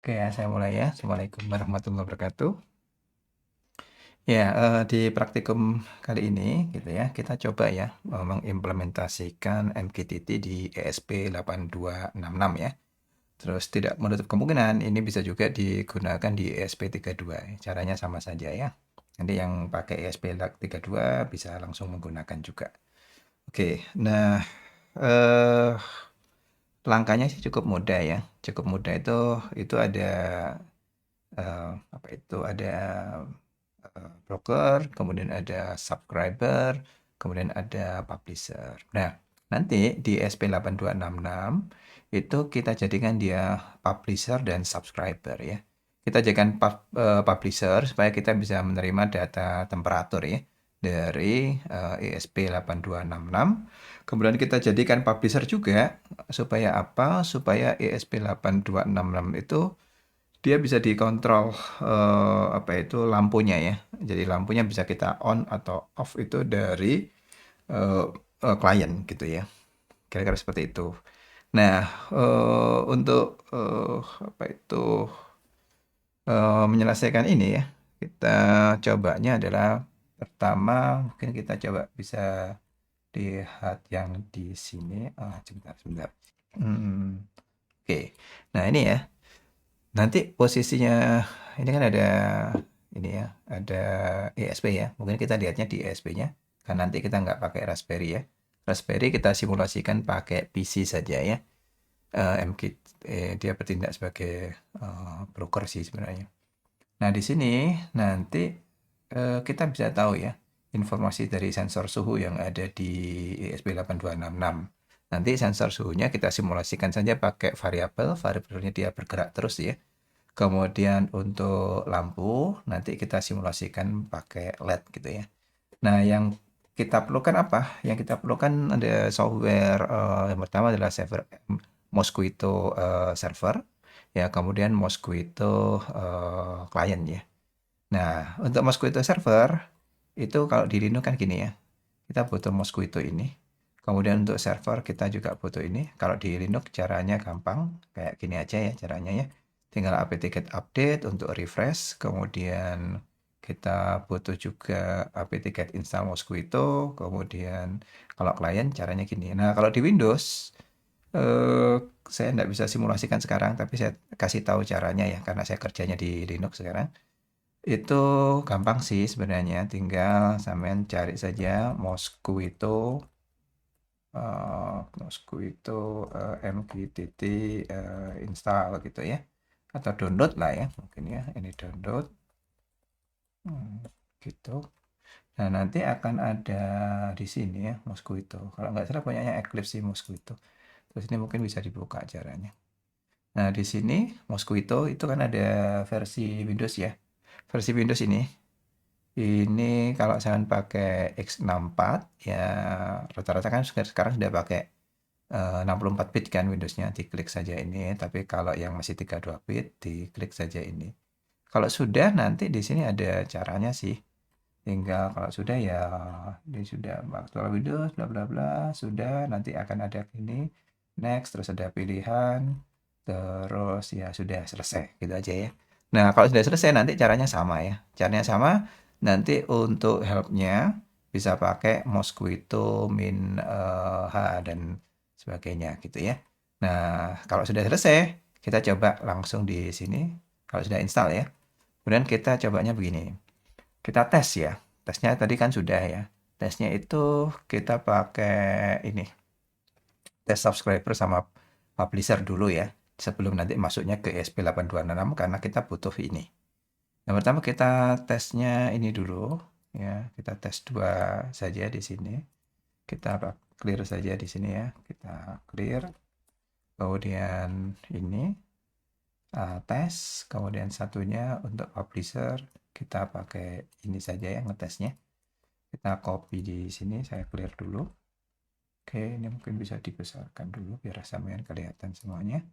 Oke ya, saya mulai ya. Assalamualaikum warahmatullahi wabarakatuh. Ya, di praktikum kali ini gitu ya, kita coba ya mengimplementasikan MQTT di ESP8266 ya. Terus tidak menutup kemungkinan ini bisa juga digunakan di ESP32. Caranya sama saja ya. Nanti yang pakai ESP32 bisa langsung menggunakan juga. Oke, nah eh, langkahnya sih cukup mudah ya. Cukup mudah itu ada apa itu ada broker, kemudian ada subscriber, kemudian ada publisher. Nah, nanti di SP8266 itu kita jadikan dia publisher dan subscriber ya. Kita jadikan publisher supaya kita bisa menerima data temperatur ya dari ESP8266. Kemudian kita jadikan publisher juga supaya apa? Supaya ESP8266 itu dia bisa dikontrol apa itu lampunya ya. Jadi lampunya bisa kita on atau off itu dari eh, klien gitu ya. Kira-kira seperti itu. Nah, untuk apa itu menyelesaikan ini ya, kita cobanya adalah pertama mungkin kita coba bisa lihat yang di sini. Ah, sebentar, sebentar. Hmm, oke. Nah, ini ya. Nanti posisinya ini kan ada ini ya, ada ESP ya. Mungkin kita lihatnya di ESP-nya. Kan nanti kita nggak pakai Raspberry ya. Raspberry kita simulasikan pakai PC saja ya. MKit dia bertindak sebagai broker sih sebenarnya. Nah, di sini nanti kita bisa tahu ya informasi dari sensor suhu yang ada di ESP8266. Nanti sensor suhunya kita simulasikan saja pakai variabel, variabelnya dia bergerak terus ya. Kemudian untuk lampu nanti kita simulasikan pakai LED gitu ya. Nah, yang kita perlukan apa? Yang kita perlukan ada software yang pertama adalah server Mosquito server ya, kemudian Mosquito client ya. Nah, untuk Mosquito server itu kalau di Linux kan gini ya. Kita butuh Mosquito ini. Kemudian untuk server kita juga butuh ini. Kalau di Linux caranya gampang, kayak gini aja ya caranya ya. Tinggal apt-get update untuk refresh, kemudian kita butuh juga apt-get install Mosquito, kemudian kalau klien caranya gini. Nah, kalau di Windows eh, saya nggak bisa simulasikan sekarang, tapi saya kasih tahu caranya ya, karena saya kerjanya di Linux sekarang. Itu gampang sih sebenarnya, tinggal sampean cari saja Mosquito Mosquito MQTT install gitu ya, atau download lah ya mungkin ya, ini download. Hmm, gitu. Nah, nanti akan ada di sini ya Mosquito. Kalau nggak salah punyanya Eclipse sih Mosquito. Terus ini mungkin bisa dibuka caranya. Nah, di sini Mosquito itu kan ada versi Windows ya. Versi Windows ini kalau saya pakai x64 ya, rata-rata kan sekarang sudah pakai 64 bit kan Windowsnya, diklik saja ini. Tapi kalau yang masih 32 bit, diklik saja ini. Kalau sudah nanti di sini ada caranya sih. Tinggal kalau sudah ya ini sudah aktual Windows bla bla bla, sudah nanti akan ada ini next, terus ada pilihan, terus ya sudah selesai gitu aja ya. Nah, kalau sudah selesai nanti caranya sama ya. Caranya sama, nanti untuk helpnya bisa pakai Mosquito min H dan sebagainya gitu ya. Nah, kalau sudah selesai, kita coba langsung di sini. Kalau sudah install ya. Kemudian kita cobanya begini. Kita tes ya. Tesnya tadi kan sudah ya. Tesnya itu kita pakai ini. Tes subscriber sama publisher dulu ya. Sebelum nanti masuknya ke ESP8266 karena kita butuh ini. Yang pertama kita tesnya ini dulu ya. Kita tes dua saja di sini. Kita clear saja di sini ya. Kita clear. Kemudian ini tes. Kemudian satunya untuk publisher kita pakai ini saja ya ngetesnya. Kita copy di sini, saya clear dulu. Oke, ini mungkin bisa dibesarkan dulu biar sampean kelihatan semuanya.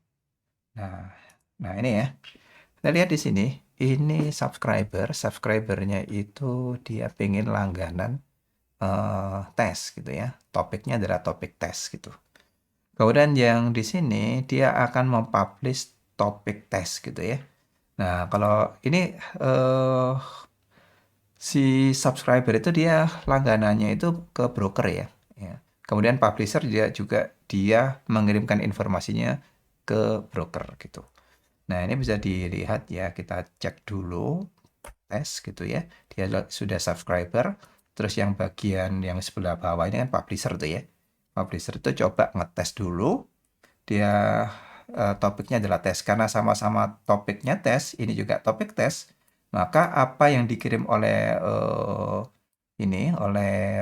Nah, nah ini ya. Kita lihat di sini, ini subscribernya itu dia pengen langganan tes gitu ya. Topiknya adalah topik tes gitu. Kemudian yang di sini dia akan mempublish topik tes gitu ya. Nah, kalau ini si subscriber itu dia langganannya itu ke broker ya. Ya. Kemudian publisher dia mengirimkan informasinya ke broker gitu. Nah, ini bisa dilihat ya, kita cek dulu tes gitu ya. Dia sudah subscriber, terus yang bagian yang sebelah bawah ini kan publisher tuh ya. Publisher itu coba ngetes dulu, dia topiknya adalah tes. Karena sama-sama topiknya tes, ini juga topik tes, maka apa yang dikirim oleh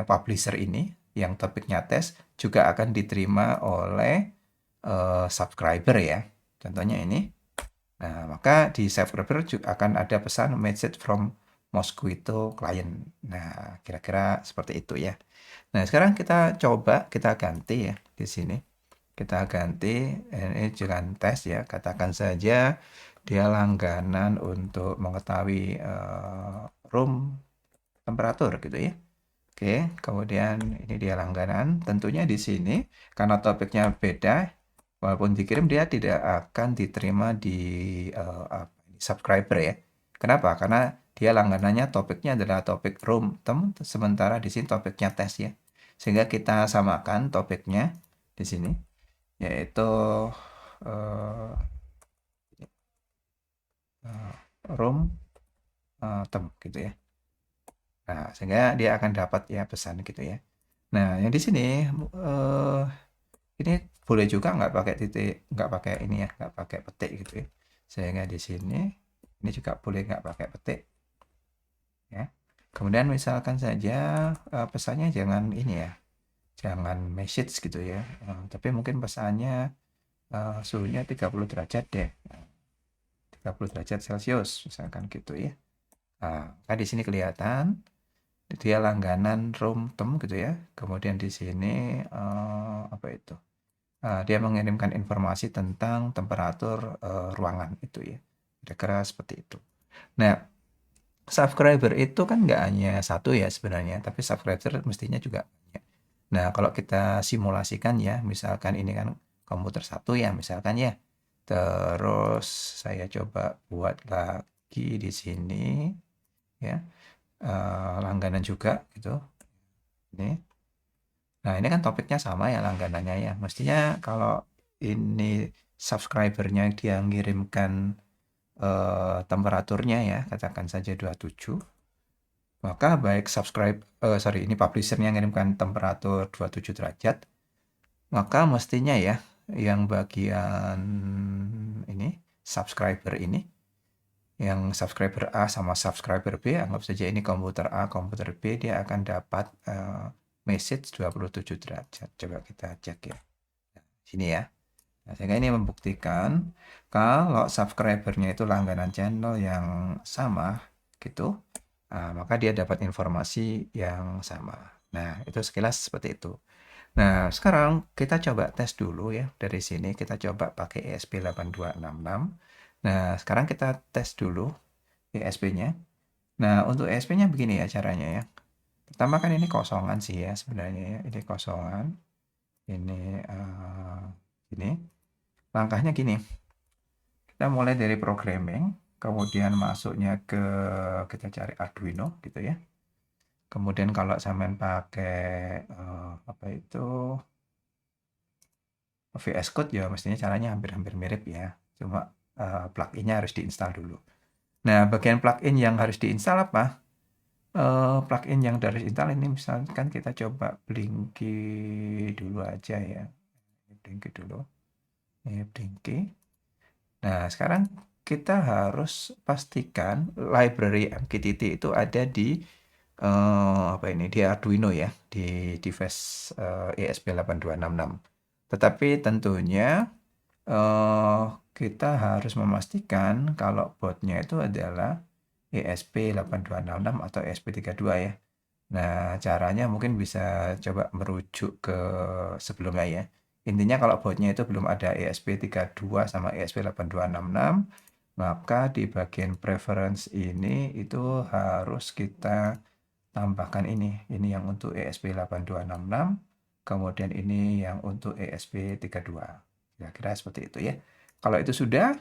publisher ini, yang topiknya tes, juga akan diterima oleh subscriber ya. Contohnya ini. Nah, maka di subscriber juga akan ada pesan message from Mosquito client. Nah, kira-kira seperti itu ya. Nah, sekarang kita ganti ya di sini. Kita ganti, ini jangan tes ya, katakan saja dia langganan untuk mengetahui room temperatur gitu ya. Oke, kemudian ini dia langganan. Tentunya di sini karena topiknya beda, walaupun dikirim dia tidak akan diterima di subscriber ya. Kenapa? Karena dia langganannya topiknya adalah topik room tem, sementara di sini topiknya tes ya. Sehingga kita samakan topiknya di sini, yaitu uh, room tem gitu ya. Nah, sehingga dia akan dapat ya pesan gitu ya. Nah, yang di sini ini boleh juga nggak pakai titik, nggak pakai ini ya, nggak pakai petik gitu ya. Sehingga di sini ini juga boleh nggak pakai petik ya. Kemudian misalkan saja pesannya jangan ini ya, jangan message gitu ya. Tapi mungkin pesannya suhunya 30 derajat deh. 30 derajat Celcius misalkan gitu ya. Nah, kan di sini kelihatan dia langganan room tem gitu ya. Kemudian di sini apa itu? Dia mengirimkan informasi tentang temperatur ruangan itu ya. Kira-kira seperti itu. Nah, subscriber itu kan nggak hanya satu ya sebenarnya, tapi subscriber mestinya juga banyak. Nah, kalau kita simulasikan ya, misalkan ini kan komputer satu ya, misalkan ya. Terus saya coba buat lagi di sini ya, langganan juga gitu. Ini. Nah, ini kan topiknya sama ya langganannya ya. Mestinya kalau ini subscribernya dia ngirimkan temperaturnya ya, katakan saja 27, maka baik ini publishernya ngirimkan temperatur 27 derajat, maka mestinya ya yang bagian ini subscriber ini, yang subscriber A sama subscriber B, anggap saja ini komputer A, komputer B, dia akan dapat message 27 derajat. Coba kita cek ya. Sini ya. Nah, sehingga ini membuktikan kalau subscribernya itu langganan channel yang sama gitu, maka dia dapat informasi yang sama. Nah, itu sekilas seperti itu. Nah, sekarang kita coba tes dulu ya. Dari sini kita coba pakai ESP8266. Nah, sekarang kita tes dulu ESP-nya. Nah, untuk ESP-nya begini ya caranya ya. Pertama kan ini kosongan sih ya sebenarnya ya. Ini kosongan. Ini langkahnya gini. Kita mulai dari programming, kemudian masuknya kita cari Arduino gitu ya. Kemudian kalau sampean pakai apa itu VS Code ya mestinya caranya hampir-hampir mirip ya. Cuma plugin-nya harus diinstal dulu. Nah, bagian plugin yang harus diinstal apa? Plugin yang harus install ini misalkan kita coba Blinky dulu aja ya. Blinky dulu. Ini Blinky. Nah, sekarang kita harus pastikan library MQTT itu ada di apa ini di Arduino ya, di device ESP8266. Tetapi tentunya kita harus memastikan kalau boardnya itu adalah ESP8266 atau ESP32 ya. Nah, caranya mungkin bisa coba merujuk ke sebelumnya ya. Intinya kalau boardnya itu belum ada ESP32 sama ESP8266, maka di bagian preference ini itu harus kita tambahkan ini. Ini yang untuk ESP8266, kemudian ini yang untuk ESP32. Kira-kira seperti itu ya. Kalau itu sudah,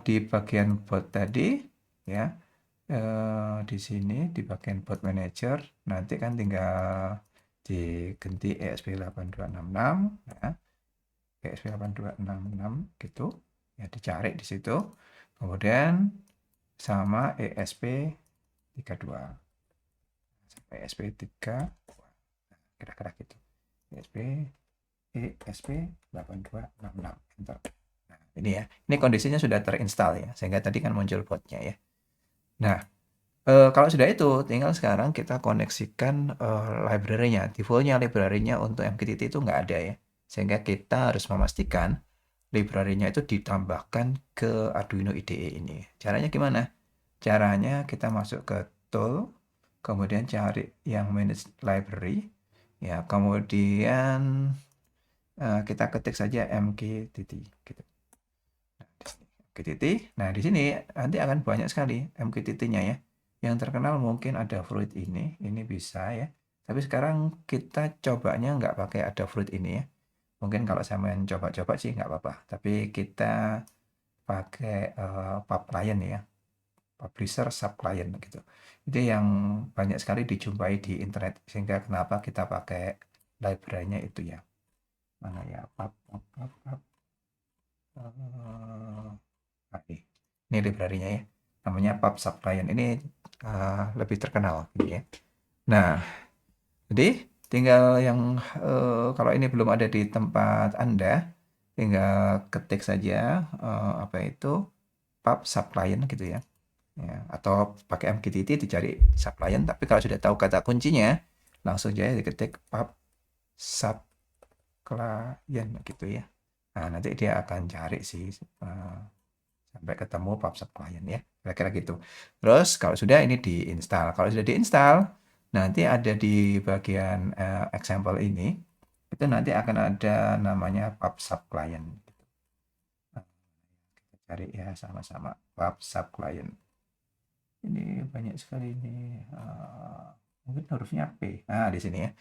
di bagian bot tadi ya, di sini di bagian bot manager nanti kan tinggal diganti ESP8266 ya, ESP8266 gitu ya, dicari di situ, kemudian sama ESP32 sampai ESP3 kira-kira gitu, ESP8266 enter. Nah, ini ya, ini kondisinya sudah terinstall ya, sehingga tadi kan muncul botnya ya. Nah, kalau sudah itu, tinggal sekarang kita koneksikan library-nya. Default-nya library-nya untuk MQTT itu nggak ada ya. Sehingga kita harus memastikan library-nya itu ditambahkan ke Arduino IDE ini. Caranya gimana? Caranya kita masuk ke tool, kemudian cari yang manage library, ya, kemudian kita ketik saja MQTT gitu. MQTT. Nah, di sini nanti akan banyak sekali MQTT-nya ya. Yang terkenal mungkin ada Fruit ini bisa ya. Tapi sekarang kita cobanya nggak pakai ada Fruit ini ya. Mungkin kalau saya main coba-coba sih nggak apa-apa. Tapi kita pakai pub client ya. Publisher sub client gitu. Itu yang banyak sekali dijumpai di internet. Sehingga kenapa kita pakai library-nya itu ya. Mana ya? Pub. Ini library-nya ya. Namanya pub sub client. Ini lebih terkenal gitu ya. Nah, jadi tinggal yang kalau ini belum ada di tempat Anda, tinggal ketik saja apa itu pub sub client gitu ya. Ya, atau pakai MQTT dicari sub client, tapi kalau sudah tahu kata kuncinya, langsung aja diketik pub sub client gitu ya. Nah, nanti dia akan cari sih sampai ketemu pub sub client ya, kira-kira gitu. Terus kalau sudah ini diinstal, kalau sudah diinstal, nanti ada di bagian example ini, itu nanti akan ada namanya pub sub client. Nah, kita cari ya sama-sama pub sub client. Ini banyak sekali ini, mungkin hurufnya P. Nah, di sini ya.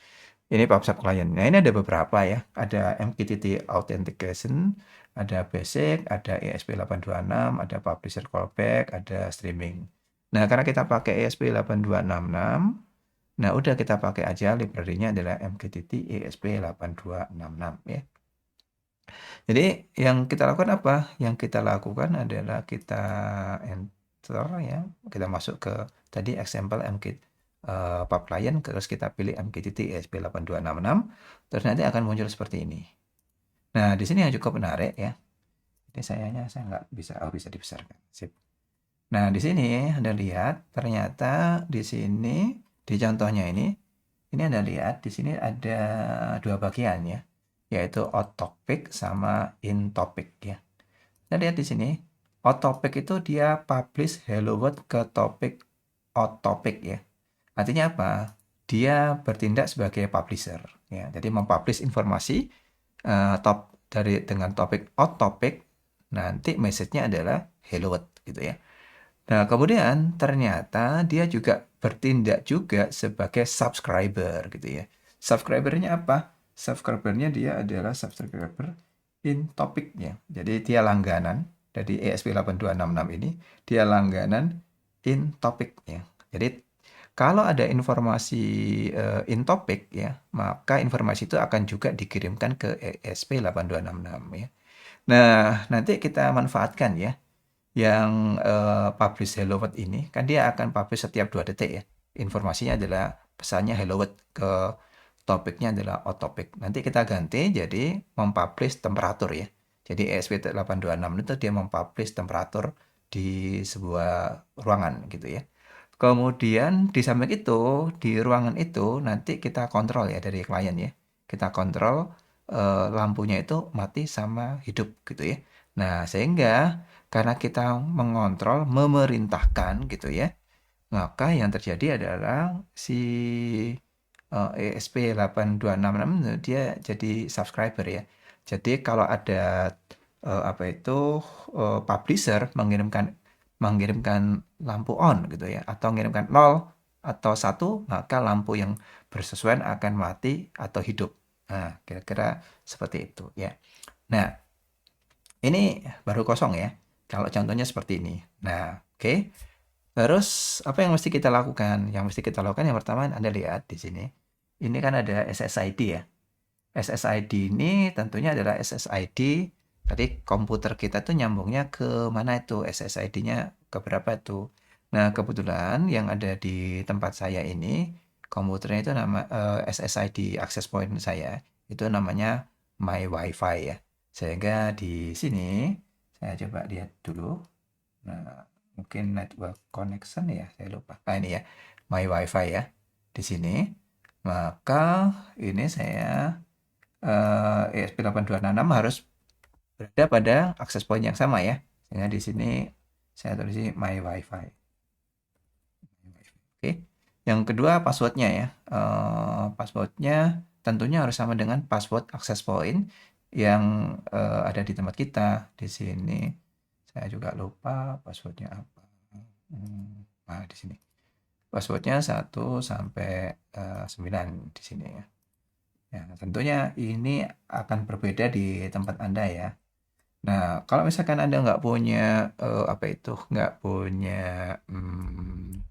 Ini PubSub client. Nah, ini ada beberapa ya. Ada MQTT Authentication, ada Basic, ada ESP8266, ada Publisher Callback, ada Streaming. Nah, karena kita pakai ESP8266, nah udah kita pakai aja library-nya adalah MQTT ESP8266 ya. Jadi yang kita lakukan apa? Yang kita lakukan adalah kita enter ya, kita masuk ke tadi example MQTT pub client, terus kita pilih MQTT ESP8266, terus nanti akan muncul seperti ini. Nah, di sini yang cukup menarik ya. Ini saya nggak bisa, bisa dibesarkan. Sip. Nah, di sini Anda lihat ternyata di sini di contohnya ini Anda lihat di sini ada dua bagian ya, yaitu out topic sama in topic ya. Kita lihat di sini, out topic itu dia publish hello world ke topik out topic ya. Artinya apa? Dia bertindak sebagai publisher ya. Jadi mempublish informasi dengan topik out topic, nanti message-nya adalah hello world gitu ya. Nah, kemudian ternyata dia juga bertindak juga sebagai subscriber gitu ya. Subscribernya apa? Subscribernya dia adalah subscriber in topicnya. Jadi dia langganan dari ESP8266 ini, dia langganan in topic ya. Jadi kalau ada informasi in topic ya, maka informasi itu akan juga dikirimkan ke ESP8266 ya. Nah, nanti kita manfaatkan ya yang publish hello world ini, kan dia akan publish setiap 2 detik ya. Informasinya adalah pesannya hello world, ke topiknya adalah out topic. Nanti kita ganti jadi mempublish temperatur ya. Jadi ESP8266 itu dia mempublish temperatur di sebuah ruangan gitu ya. Kemudian di samping itu, di ruangan itu nanti kita kontrol ya dari klien ya. Kita kontrol lampunya itu mati sama hidup gitu ya. Nah, sehingga karena kita mengontrol, memerintahkan gitu ya, maka yang terjadi adalah si ESP8266 dia jadi subscriber ya. Jadi kalau ada apa itu publisher mengirimkan lampu on gitu ya, atau mengirimkan 0 atau 1, maka lampu yang bersesuaian akan mati atau hidup. Nah, kira-kira seperti itu ya. Nah, ini baru kosong ya. Kalau contohnya seperti ini. Nah, oke. Terus apa yang mesti kita lakukan? Yang mesti kita lakukan yang pertama Anda lihat di sini. Ini kan ada SSID ya. SSID ini tentunya adalah SSID tadi komputer kita tuh nyambungnya ke mana itu SSID-nya ke berapa itu. Nah, kebetulan yang ada di tempat saya ini komputernya itu nama SSID access point saya itu namanya My WiFi ya. Sehingga di sini saya coba lihat dulu. Nah, mungkin network connection ya, saya lupa. Nah, ini ya, My WiFi ya. Di sini. Maka ini saya ESP8266 harus berada pada akses point yang sama ya. Sehingga di sini saya tulis My WiFi. Oke. Yang kedua passwordnya ya. Passwordnya tentunya harus sama dengan password access point yang ada di tempat kita. Di sini saya juga lupa passwordnya apa. Nah, di sini. Passwordnya 1 sampai 9 di sini ya. Ya, tentunya ini akan berbeda di tempat Anda ya. Nah, kalau misalkan Anda nggak punya nggak punya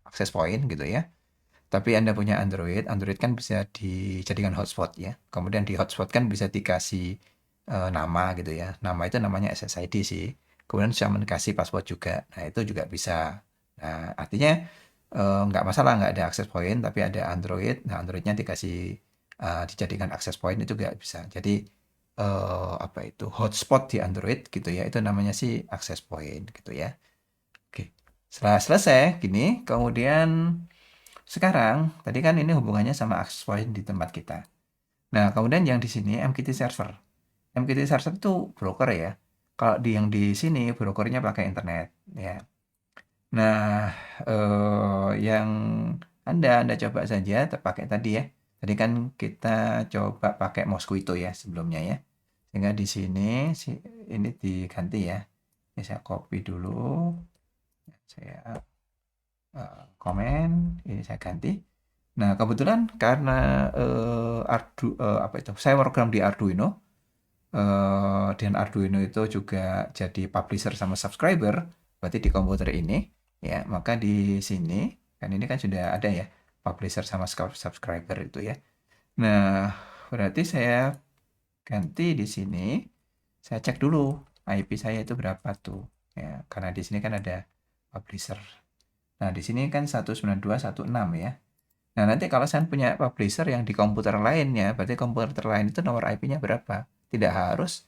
access point gitu ya, tapi Anda punya Android, Android kan bisa dijadikan hotspot ya. Kemudian di hotspot kan bisa dikasih nama gitu ya. Nama itu namanya SSID sih. Kemudian bisa dikasih password juga. Nah, itu juga bisa. Nah, artinya nggak masalah nggak ada access point, tapi ada Android. Nah, Androidnya dikasih dijadikan access point itu juga bisa. Jadi hotspot di Android gitu ya. Itu namanya sih access point gitu ya. Oke. Setelah selesai gini, kemudian sekarang tadi kan ini hubungannya sama access point di tempat kita. Nah, kemudian yang di sini MQTT server. MQTT server itu broker ya. Kalau yang di sini brokernya pakai internet ya. Nah, yang Anda coba saja terpakai tadi ya. Tadi kan kita coba pakai Mosquito ya sebelumnya ya. Sehingga di sini ini diganti ya. Ini saya copy dulu. Saya komen, ini saya ganti. Nah, kebetulan karena saya program di Arduino dan Arduino itu juga jadi publisher sama subscriber, berarti di komputer ini ya, maka di sini kan ini kan sudah ada ya publisher sama subscriber itu ya. Nah, berarti saya ganti di sini, saya cek dulu IP saya itu berapa tuh ya, karena di sini kan ada publisher. Nah, di sini kan 192.1.6 ya. Nah, nanti kalau saya punya publisher yang di komputer lainnya, berarti komputer lain itu nomor IP-nya berapa? Tidak harus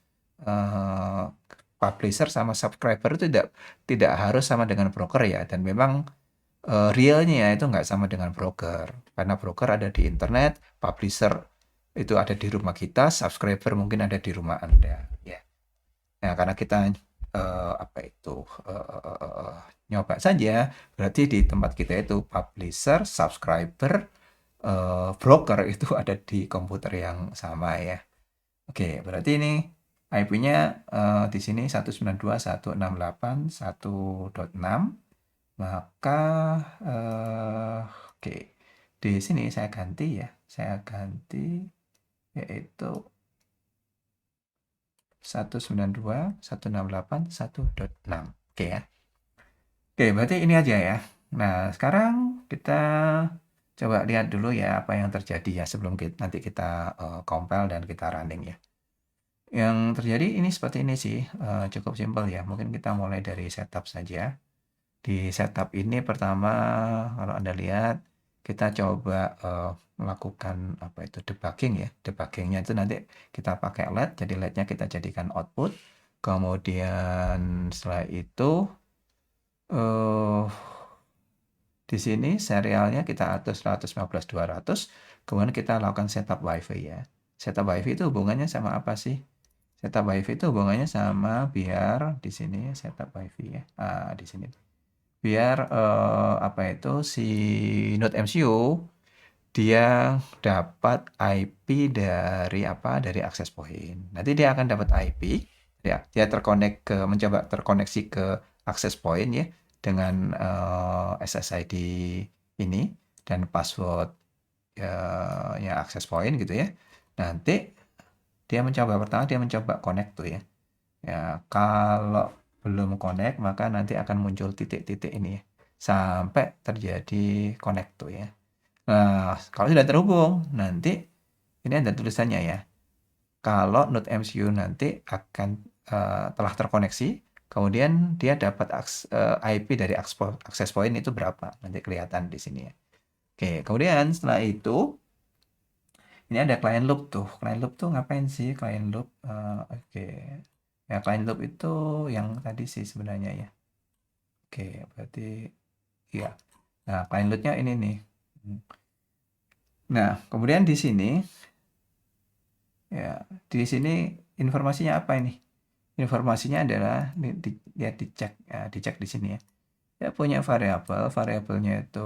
publisher sama subscriber itu tidak harus sama dengan broker ya. Dan memang realnya itu nggak sama dengan broker. Karena broker ada di internet, publisher itu ada di rumah kita, subscriber mungkin ada di rumah Anda. Ya. Nah, karena kita nyoba saja, berarti di tempat kita itu publisher, subscriber, broker itu ada di komputer yang sama ya. Oke, berarti ini IP-nya di sini 192.168.1.6. Maka oke, di sini saya ganti ya, saya ganti yaitu 192.168.1.6. Oke ya. Oke, berarti ini aja ya. Nah, sekarang kita coba lihat dulu ya apa yang terjadi ya sebelum nanti kita compile dan kita running ya. Yang terjadi ini seperti ini sih, cukup simpel ya. Mungkin kita mulai dari setup saja. Di setup ini pertama kalau Anda lihat kita coba melakukan debugging ya. Debuggingnya itu nanti kita pakai LED, jadi LED-nya kita jadikan output. Kemudian setelah itu di sini serialnya kita atur 115.200, kemudian kita lakukan setup WiFi ya. Setup WiFi itu hubungannya sama apa sih? Setup WiFi itu hubungannya sama biar di sini setup WiFi ya. Di sini. Biar si Node MCU dia dapat IP dari dari access point. Nanti dia akan dapat IP, ya, dia mencoba terkoneksi ke access point ya dengan SSID ini dan password ya access point gitu ya. Nanti pertama dia mencoba connect tuh ya. Ya, kalau belum connect, maka nanti akan muncul titik-titik ini ya, sampai terjadi connect tuh ya. Nah, kalau sudah terhubung, nanti ini ada tulisannya ya. Kalau node MCU nanti akan telah terkoneksi, kemudian dia dapat IP dari access point itu berapa, nanti kelihatan di sini ya. Oke, kemudian setelah itu, ini ada client loop tuh. Client loop tuh ngapain sih client loop? Oke, ya client loop itu yang tadi sih sebenarnya ya. Oke, berarti iya. Nah, client loop-nya ini nih. Nah, kemudian di sini ya, di sini informasinya apa ini? Informasinya adalah ya dicek ya, dicek di sini ya. Dia punya variabel, variabelnya itu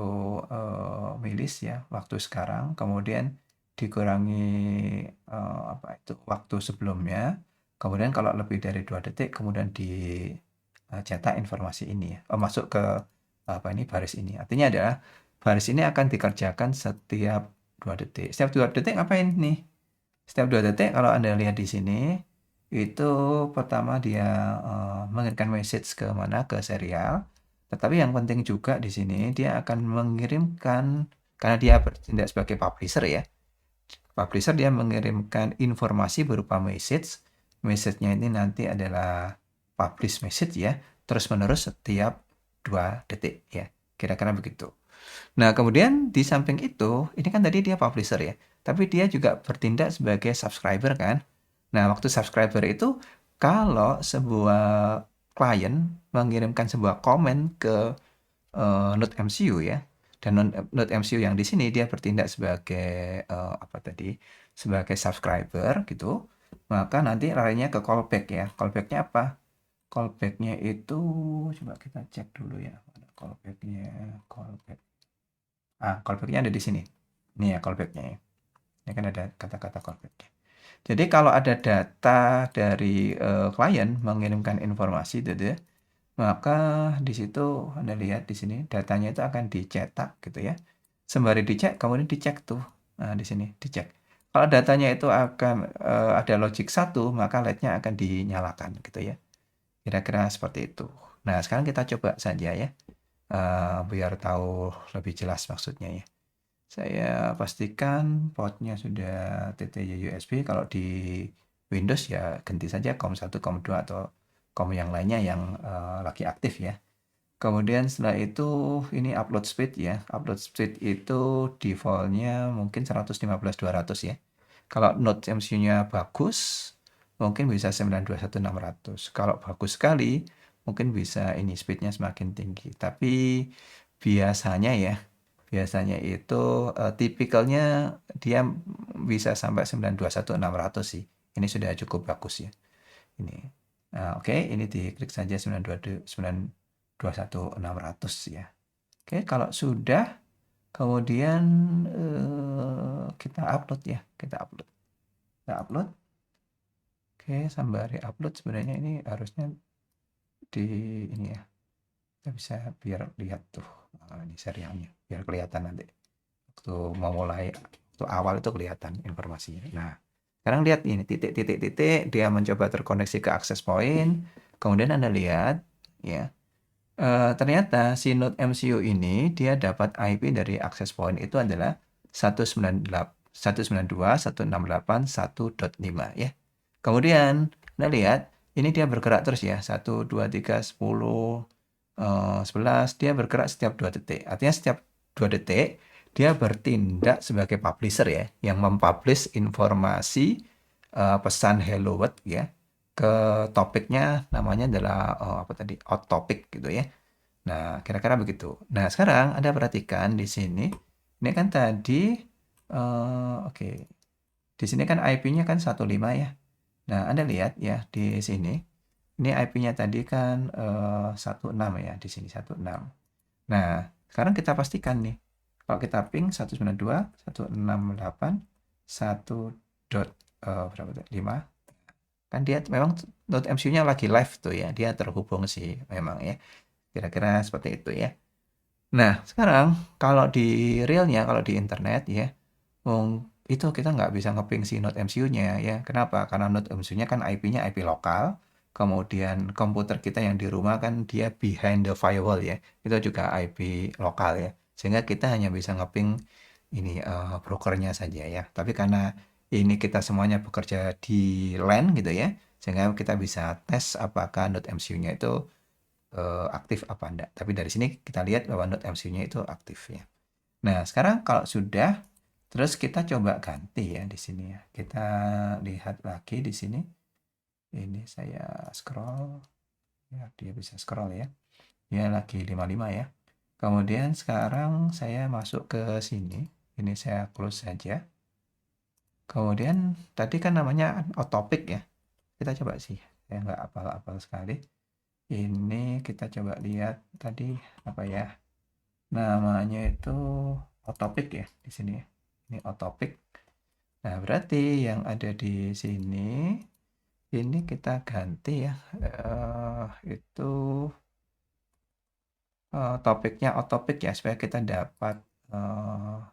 milis ya, waktu sekarang, kemudian dikurangi apa itu waktu sebelumnya, kemudian kalau lebih dari 2 detik, kemudian dicetak informasi ini ya, masuk ke apa ini baris ini. Artinya adalah baris ini akan dikerjakan setiap 2 detik. Setiap 2 detik ngapain nih? Setiap 2 detik kalau Anda lihat di sini, itu pertama dia mengirimkan message ke mana? Ke serial. Tetapi yang penting juga di sini dia akan mengirimkan, karena dia bertindak sebagai publisher ya. Publisher dia mengirimkan informasi berupa message. Message-nya ini nanti adalah publish message ya, terus-menerus setiap 2 detik ya. Kira-kira begitu. Nah, kemudian di samping itu, ini kan tadi dia publisher ya, tapi dia juga bertindak sebagai subscriber kan. Nah, waktu subscriber itu kalau sebuah klien mengirimkan sebuah komen ke Node MCU ya, dan Node MCU yang di sini dia bertindak sebagai apa tadi? Sebagai subscriber gitu, maka nanti larinya ke callback ya. Callback-nya apa? Callback-nya itu coba kita cek dulu ya. Mana callback-nya? Callback. Callback-nya ada di sini. Ini ya callback-nya ya. Ini kan ada kata-kata callback-nya. Jadi kalau ada data dari klien mengirimkan informasi gitu ya, maka di situ Anda lihat di sini datanya itu akan dicetak gitu ya. Sembari dicek, kemudian dicek tuh. Nah, di sini dicek. Kalau datanya itu akan ada logic 1, maka LED-nya akan dinyalakan gitu ya. Kira-kira seperti itu. Nah, sekarang kita coba saja ya. Biar tahu lebih jelas maksudnya ya. Saya pastikan portnya sudah TTY USB. Kalau di Windows ya ganti saja COM1, COM2 atau COM yang lainnya yang lagi aktif ya. Kemudian setelah itu ini upload speed ya. Upload speed itu defaultnya mungkin 115/200 ya. Kalau node MCU-nya bagus, mungkin bisa 921/600. Kalau bagus sekali, mungkin bisa ini speednya semakin tinggi. Tapi biasanya ya, biasanya itu tipikalnya dia bisa sampai 921/600 sih. Ini sudah cukup bagus ya. Ini. Nah, oke, ini diklik saja 921/600 ya. Oke, kalau sudah, kemudian kita upload ya, kita upload. Kita upload. Oke, sembari upload sebenarnya ini harusnya di ini ya. Kita bisa biar lihat tuh ini serialnya, biar kelihatan nanti. Waktu mau mulai, waktu awal itu kelihatan informasinya. Nah, sekarang lihat ini titik-titik-titik dia mencoba terkoneksi ke access point. Kemudian Anda lihat ya. Ternyata si node MCU ini dia dapat IP dari access point itu adalah 192.168.1.5 ya. Kemudian Anda lihat ini dia bergerak terus ya. 1, 2, 3, 10, 11 dia bergerak setiap 2 detik. Artinya setiap 2 detik dia bertindak sebagai publisher ya, yang mempublish informasi pesan hello world ya ke topiknya, namanya adalah apa tadi, out topic gitu ya. Nah, kira-kira begitu. Nah, sekarang Anda perhatikan di sini, ini kan tadi oke. Di sini kan IP-nya kan 15 ya. Nah, Anda lihat ya di sini. Ini IP-nya tadi kan 16 ya, di sini 16. Nah, sekarang kita pastikan nih. Kalau kita ping 192.168.1.5 kan dia memang node MCU-nya lagi live tuh ya. Dia terhubung sih memang ya. Kira-kira seperti itu ya. Nah, sekarang kalau di realnya, kalau di internet ya, itu kita nggak bisa ngeping si node MCU-nya ya. Kenapa? Karena node MCU-nya kan IP-nya IP lokal. kemudian komputer kita yang di rumah kan dia behind the firewall ya, itu juga IP lokal ya, sehingga kita hanya bisa ngeping ini brokernya saja ya. Tapi karena ini kita semuanya bekerja di LAN gitu ya, sehingga kita bisa tes apakah node MCU-nya itu aktif apa enggak. Tapi dari sini kita lihat bahwa node MCU-nya itu aktif ya. Nah, sekarang kalau sudah, terus kita coba ganti ya di sini ya. Kita lihat lagi di sini. Ini saya scroll. Ya, dia bisa scroll ya. Dia lagi 55 ya. Kemudian sekarang saya masuk ke sini. Ini saya close saja. Kemudian tadi kan namanya otopic ya. Kita coba sih. Saya nggak apal-apal sekali. Ini kita coba lihat tadi apa ya? Namanya itu otopic ya di sini ya. Ini otopic. Nah, berarti yang ada di sini ini kita ganti ya. Itu topiknya otopic ya supaya kita dapat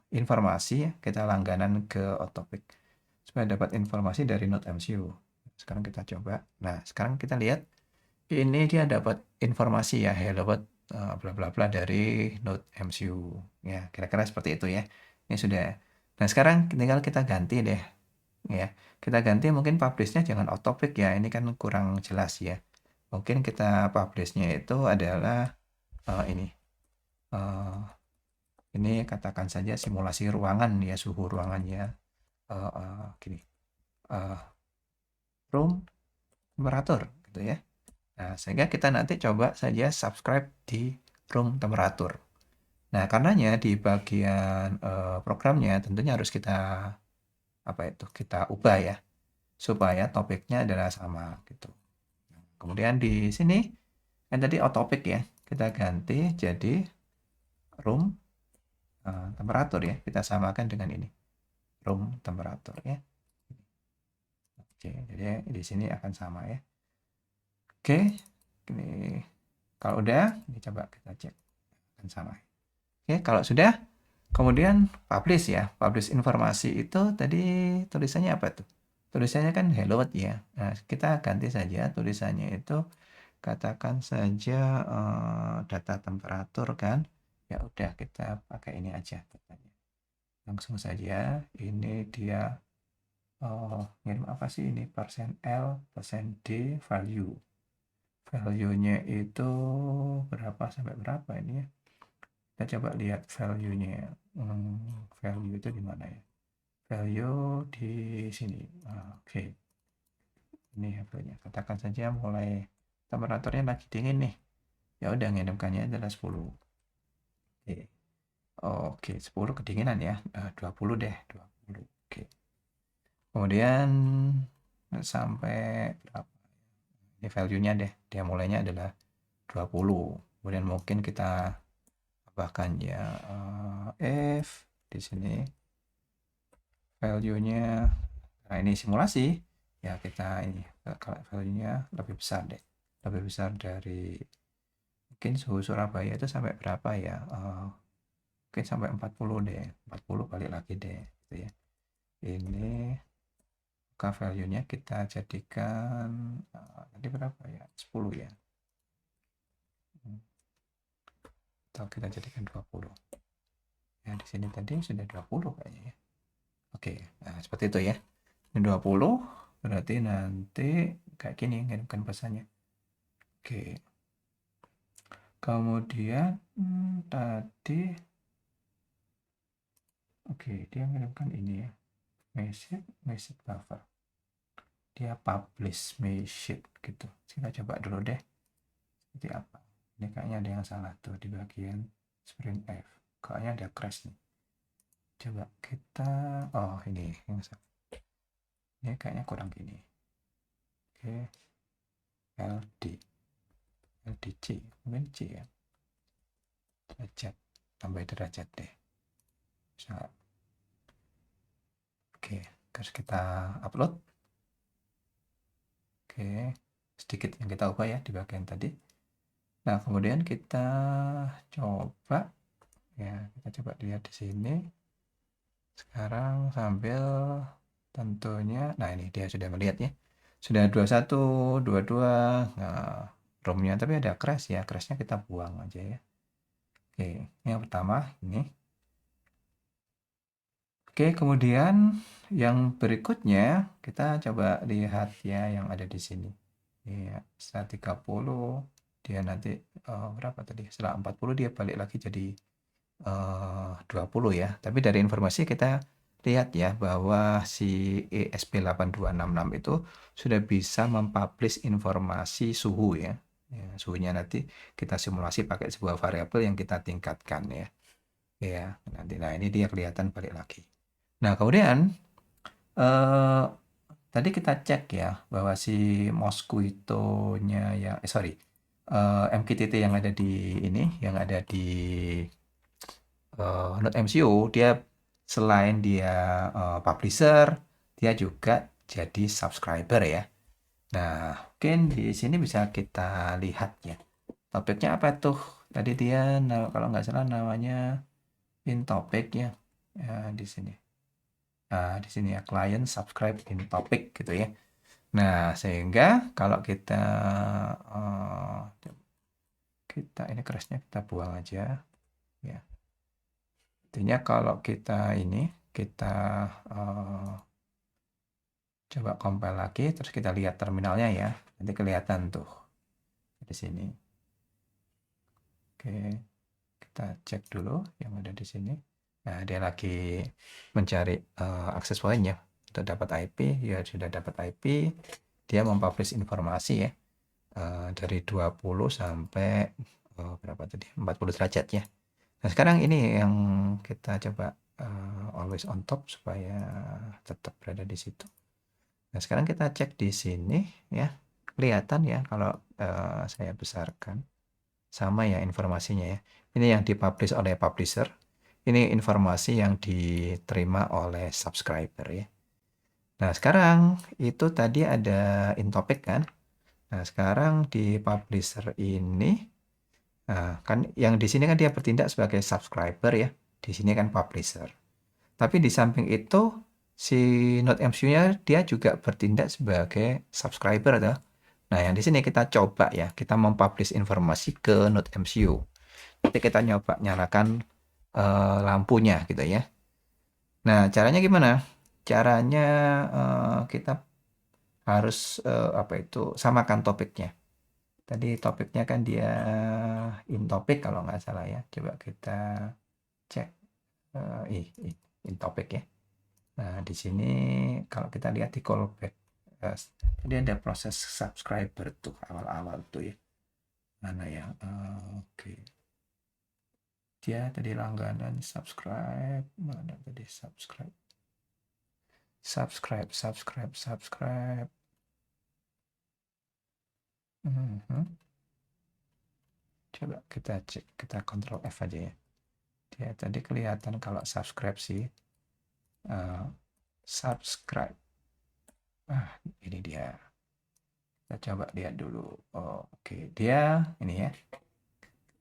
informasi ya. Kita langganan ke otopic supaya dapat informasi dari node MCU. Sekarang kita coba. Nah, sekarang kita lihat ini dia dapat informasi ya, dapat bla bla bla dari node MCU. Ya, kira-kira seperti itu ya. Ini sudah. Nah, sekarang tinggal kita ganti deh. Ya, kita ganti mungkin publish-nya jangan otopic ya. Ini kan kurang jelas ya. Mungkin kita publish-nya itu adalah ini. Ini katakan saja simulasi ruangan ya, suhu ruangannya. Gini. Room temperatur gitu ya. Nah, sehingga kita nanti coba saja subscribe di room temperatur. Nah, karenanya di bagian programnya tentunya harus kita kita ubah ya supaya topiknya adalah sama gitu. Kemudian di sini kan tadi topik ya, kita ganti jadi room temperatur ya, kita samakan dengan ini room temperatur ya. Oke, jadi di sini akan sama ya. Oke, ini kalau udah, ini coba kita cek akan sama. Oke, kalau sudah, kemudian publish ya. Publish informasi itu tadi tulisannya apa tuh? Tulisannya kan hello world ya. Nah, kita ganti saja tulisannya itu katakan saja data temperatur kan. Ya udah kita pakai ini aja datanya. Langsung saja. Ini dia ngirim apa sih ini? Persen L, persen D, value. Value-nya itu berapa sampai berapa ini ya? Kita coba lihat value-nya. Value itu di mana ya? Value di sini. Oke. Ini value-nya. Katakan saja mulai temperaturnya lagi dingin nih. Ya udah ngirimkannya adalah 10. Oke. Oke, 10 kedinginan ya. 20 deh, 20. Oke. Kemudian sampai berapa? Ini value-nya deh. Dia mulainya adalah 20. Kemudian mungkin kita bahkan ya if di sini value-nya, nah ini simulasi ya, kita ini kalau value-nya lebih besar deh, lebih besar dari mungkin suhu Surabaya itu sampai berapa ya, mungkin sampai 40 deh, 40 balik lagi deh gitu ya. Ini maka value-nya kita jadikan tadi berapa ya, 10 ya, atau kita jadikan 20 ya. Di sini tadi sudah 20 kayaknya ya. Oke, nah seperti itu ya. Ini 20 berarti nanti kayak gini ngirimkan pesannya. Oke. Kemudian tadi oke, dia ngirimkan ini ya. Message buffer. Dia publish message gitu. Kita coba dulu deh. Seperti apa? Ini kayaknya ada yang salah tuh di bagian sprint F. Kayaknya ada crash nih. Coba kita ini yang salah. Ini kayaknya kurang gini. Oke. LDC mungkin C ya, derajat, tambah derajat deh. Bisa. Oke, terus kita upload. Oke, sedikit yang kita ubah ya di bagian tadi. Nah, kemudian kita coba ya, kita coba lihat di sini. Sekarang sambil tentunya, nah ini dia sudah melihat ya, sudah 21, 22. Nah, ROM-nya tapi ada crash ya, crashnya kita buang aja ya. Oke, yang pertama ini. Oke, kemudian yang berikutnya kita coba lihat ya yang ada di sini. Ya, setelah 30 dia nanti berapa tadi? Setelah 40 dia balik lagi jadi 20 ya. Tapi dari informasi kita lihat ya bahwa si ESP8266 itu sudah bisa mempublish informasi suhu ya. Ya, suhunya nanti kita simulasi pakai sebuah variabel yang kita tingkatkan ya. Ya, nanti nah ini dia kelihatan balik lagi. Nah, kemudian eh, tadi kita cek ya bahwa si Mosquito-nya ya sorry, MQTT yang ada di ini yang ada di Node MCU dia selain dia publisher, dia juga jadi subscriber ya. Nah, mungkin di sini bisa kita lihat ya. Topiknya apa tuh? Tadi dia kalau nggak salah namanya in topic ya. Ya, di sini. Nah, di sini ya client subscribe in topic gitu ya. Nah, sehingga kalau kita ini crashnya kita buang aja ya. Intinya kalau kita coba compile lagi terus kita lihat terminalnya ya. Nanti kelihatan tuh di sini. Oke, kita cek dulu yang ada di sini. Nah, dia lagi mencari akses point ya untuk dapat IP. Ya sudah dapat IP. Dia mempublish informasi ya dari 20 sampai berapa tadi? 40 derajat ya. Nah, sekarang ini yang kita coba always on top supaya tetap berada di situ. Nah, sekarang kita cek di sini ya. Kelihatan ya kalau saya besarkan. Sama ya informasinya ya. Ini yang dipublish oleh publisher. Ini informasi yang diterima oleh subscriber ya. Nah, sekarang itu tadi ada in topic kan. Nah, sekarang di publisher ini nah, kan yang di sini kan dia bertindak sebagai subscriber ya. Di sini kan publisher. Tapi di samping itu si NodeMCU-nya dia juga bertindak sebagai subscriber atau. Nah, yang di sini kita coba ya, kita mempublish informasi ke NodeMCU. Nanti kita nyoba nyalakan lampunya gitu ya. Nah, caranya gimana? Caranya kita harus apa itu samakan topiknya. Tadi topiknya kan dia in topic kalau nggak salah ya. Coba kita cek in topic ya. Nah, di sini kalau kita lihat di callback, tadi ada proses subscriber tuh awal-awal tuh ya. Mana ya? Oke. Dia tadi langganan subscribe. Mana tadi subscribe? Subscribe. Coba kita cek, kita Ctrl F aja ya. Dia tadi kelihatan kalau subscribe sih. Subscribe. Ini dia. Kita coba lihat dulu. Oke, dia ini ya.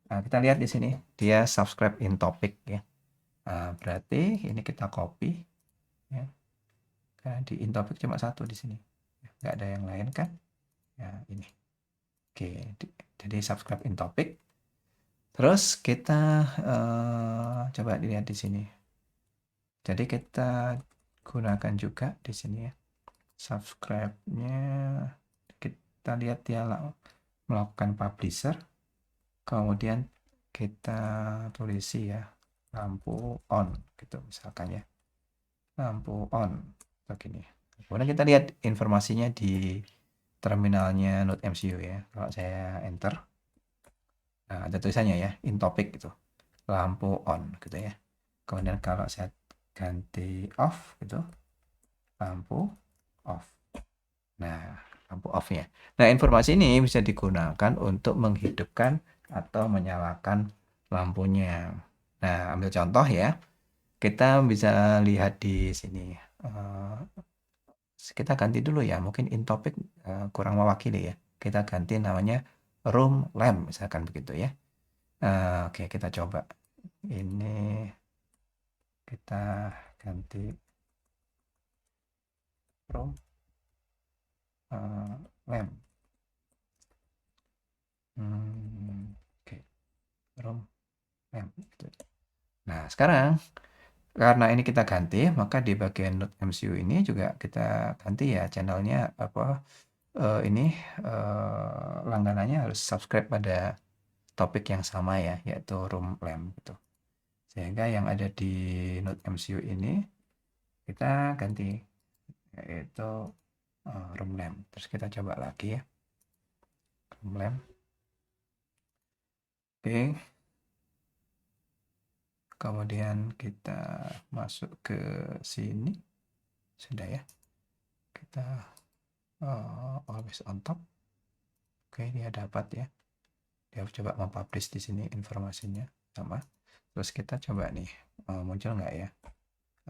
Nah, kita lihat di sini. Dia subscribe in topic ya. Berarti ini kita copy ya. Karena di in topic cuma satu di sini. Nggak ada yang lain kan? Ya, ini. Oke, jadi subscribe in topic. Terus kita coba dilihat di sini. Jadi kita gunakan juga di sini ya. Subscribe-nya kita lihat dia melakukan publisher. Kemudian kita tulisi ya lampu on gitu misalkan ya. Lampu on begini. Kemudian kita lihat informasinya di terminalnya Node MCU ya. Kalau saya enter, nah ada tulisannya ya, in topic gitu, lampu on gitu ya. Kemudian kalau saya ganti off gitu, lampu off. Nah, lampu off ya. Nah, informasi ini bisa digunakan untuk menghidupkan atau menyalakan lampunya. Nah, ambil contoh ya. Kita bisa lihat di sini. Kita ganti dulu ya. Mungkin in topic kurang mewakili ya. Kita ganti namanya room lamp misalkan begitu ya. Oke, kita coba. Ini kita ganti room. lamp. Oke, room lamp gitu. Nah, sekarang karena ini kita ganti, maka di bagian Node MCU ini juga kita ganti ya channelnya apa ini langganannya harus subscribe pada topik yang sama ya, yaitu room lamp gitu. Sehingga yang ada di Node MCU ini kita ganti yaitu room lamp. Terus kita coba lagi ya, room lamp. Oke. Kemudian kita masuk ke sini. Sudah ya. Kita always on top. Oke, dia dapat ya. Dia coba mempublish di sini informasinya sama. Terus kita coba nih, muncul nggak ya?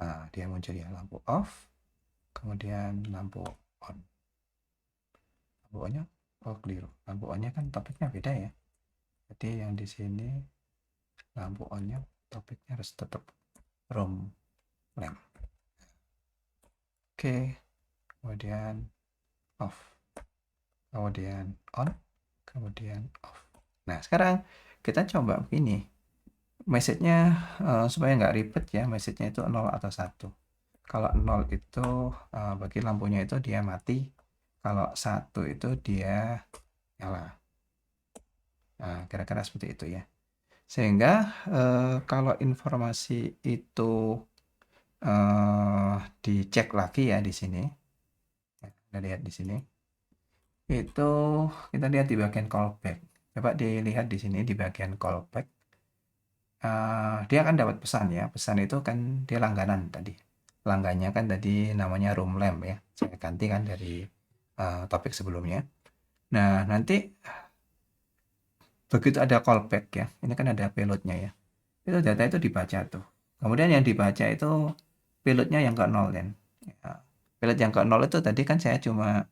Nah, dia muncul ya, lampu off, kemudian lampu on. Lampu on-nya, oh keliru. Lampu on-nya kan topiknya beda ya. Jadi yang di sini lampu on-nya topiknya harus tetap room lamp. Oke, kemudian off, kemudian on, kemudian off. Nah, sekarang kita coba begini. Message-nya supaya nggak ribet ya, message-nya itu 0 atau 1. Kalau 0 itu bagi lampunya itu dia mati, kalau 1 itu dia nyala. Nah, kira-kira seperti itu ya. Sehingga kalau informasi itu dicek lagi ya di sini, kita lihat di sini, itu kita lihat di bagian callback. Coba dilihat di sini di bagian callback. Dia akan dapat pesan ya. Pesan itu kan dia langganan tadi. Langgannya kan tadi namanya room lamp ya. Saya ganti kan dari topik sebelumnya. Nah, nanti begitu ada callback ya. Ini kan ada payloadnya ya. Itu data itu dibaca tuh. Kemudian yang dibaca itu payloadnya yang ke 0 kan. Ya. Payload yang ke 0 itu tadi kan saya cuma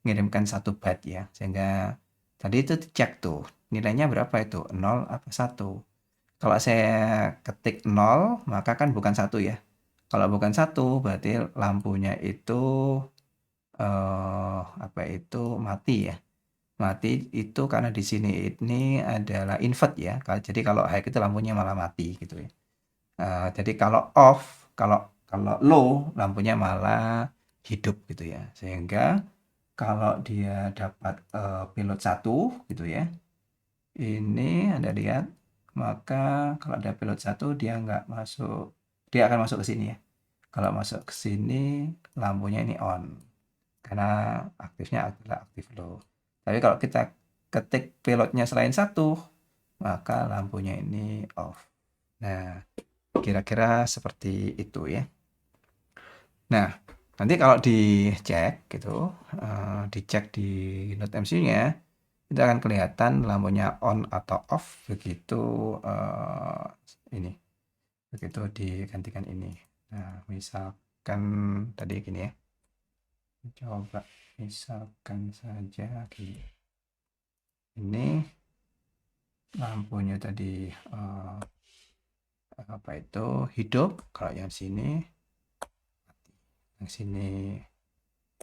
ngirimkan 1 byte ya. Sehingga tadi itu dicek tuh. Nilainya berapa itu? 0 apa 1? Kalau saya ketik 0, maka kan bukan 1 ya. Kalau bukan 1, berarti lampunya itu apa itu mati ya. Mati itu karena di sini ini adalah invert ya. Jadi kalau high itu lampunya malah mati gitu ya. Jadi kalau off, kalau kalau low lampunya malah hidup gitu ya. Sehingga kalau dia dapat pilot 1 gitu ya. Ini Anda lihat, maka kalau ada pilot 1 dia nggak masuk, dia akan masuk ke sini ya. Kalau masuk ke sini lampunya ini on karena aktifnya adalah aktif low. Tapi kalau kita ketik pilotnya selain 1, maka lampunya ini off. Nah, kira-kira seperti itu ya. Nah, nanti kalau dicek gitu, dicek di Node MCU-nya, itu akan kelihatan lampunya on atau off begitu ini, begitu digantikan ini. Nah, misalkan tadi gini ya, coba misalkan saja gini. Ini lampunya tadi apa itu hidup, kalau yang sini mati, yang sini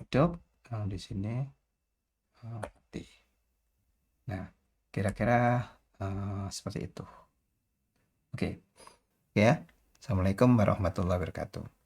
hidup, yang di sini mati. Nah, kira-kira seperti itu. Oke, ya. Assalamualaikum warahmatullahi wabarakatuh.